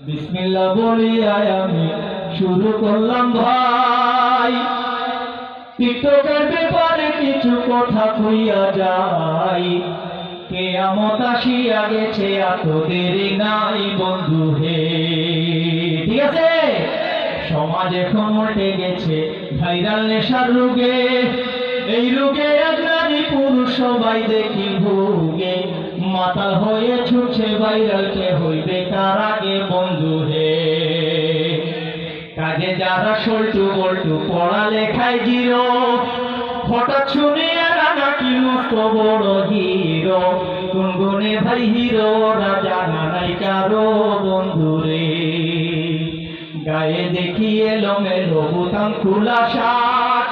বিসমিল্লাহ বলিয়া আমি শুরু করলাম ভাই, টিকটকের ব্যাপারে কিছু কথা কইয়া যাই। কিয়ামত আসিয়া গেছে, এত দেরি নাই বন্ধু হে। ঠিক আছে, সমাজ এখন উল্টে গেছে ভাইরাল নেশার রোগে। এই রোগে এক নারী পুরুষ সবাই দেখি ভোগে, মাতাল হয়ে ছুটছে ভাইরাল, কে হইবে তার আগে বন্ধু হে। কাজে যারা সল্টু বল্টু, পড়ালেখায় জিরো, হঠাৎ শুনিয়া নাকি মস্ত বড় হিরো। কোন গুণে ভাই হিরো ওরা জানা নাই কারো বন্ধু রে। গায়ে দেখি এলোমেলো বোতাম খোলা শার্ট,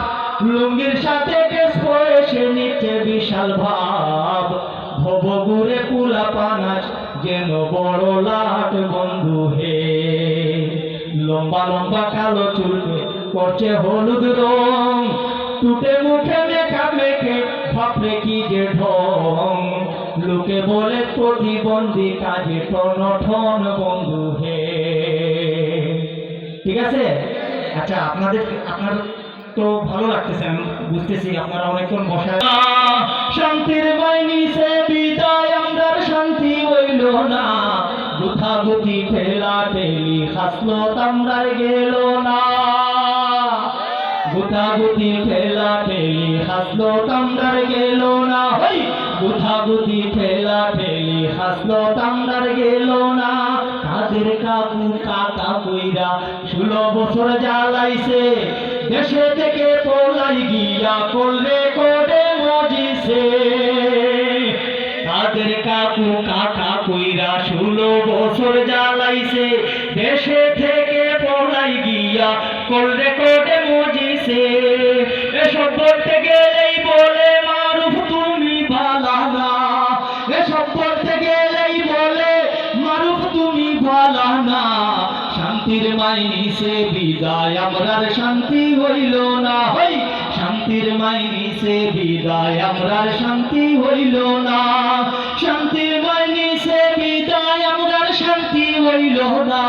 লুঙ্গির সাথে কেস পয়সে নিচে বিশাল ভাব। ভব ঘুরে পুলা পানাচ যেন বড় লাট বন্ধু হে। লম্বা লম্বা কালো চুলকে করছে হলুদ রং, টুটে মুখে মেকআপ মেখে ভাবলে কি যে ঢং। লোকে বলে প্রতিবন্ধী, কাজে টন ঠন বন্ধু হে। ঠিক আছে, আচ্ছা আপনার তো ভালো লাগতেছে, আমি বুঝতেছি আপনারা অনেকক্ষণ বসা। শান্তির বাইনি সে বিদায়, আমরার শান্তি হইল না। গুথাগুথি ঠেলা ঠেলি হাসলত আমরার গেল না। গুথাগুথি ঠেলা ঠেলি হাসলত আমরার গেল না। হই গুথাগুথি ঠেলা ঠেলি হাসলত আমরার গেল না। কাদের কাকু কাকা কইরা 16 বছর জ্বালাইছে, দেশে থেকে পলাই গিয়া করলে করে মজিছে। কাদের কাকু কাকা কইরা 16 বছর জ্বালাইছে, দেশে থেকে পলাই গিয়া করলে করে মজিছে। এসব বলতে গেলেই বলে মারুফ তুমি ভালা না। এসব বলতে গেলেই বলে মারুফ তুমি ভালা না। শান্তির মাইনি সে বিদায়, আমরার শান্তি হইল না। হই শান্তির মাইনি সে বিদায়, আমরার শান্তি হইল না। শান্তির মাইনি সে বিদায়, আমরার শান্তি হইল না।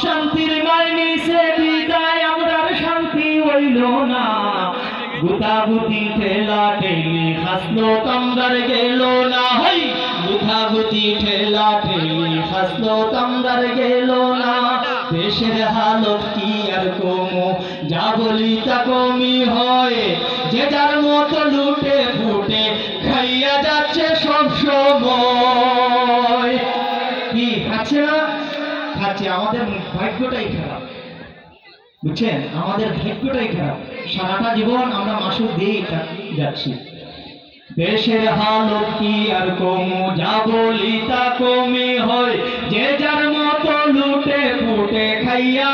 শান্তির মাইনি সে বিদায়, আমরার শান্তি হইল না। গুতাগুতি ঠেলা ঠেলি হাসলত আমরার গেল না। হই গুতাগুতি ঠেলা ঠেলি হাসলত আমরার গেল না। দেশের হালত কি আর কমু, যা বলি তা কমই হয়। যে যার মতো লুটে ফুটে খাইয়া যাচ্ছে সব সময়। কি খাচ্ছে না? খাচ্ছে। আমাদের ভাগ্যটাই খারাপ, বুঝছেন? আমাদের ভাগ্যটাই খারাপ। সারাটা জীবন আমরা মাসুক দিয়ে যাচ্ছি। দেশের হালত কি আর কমু, যা বলি তা কমই হয়। যে যার মতো লুটে ফুটে খাইয়া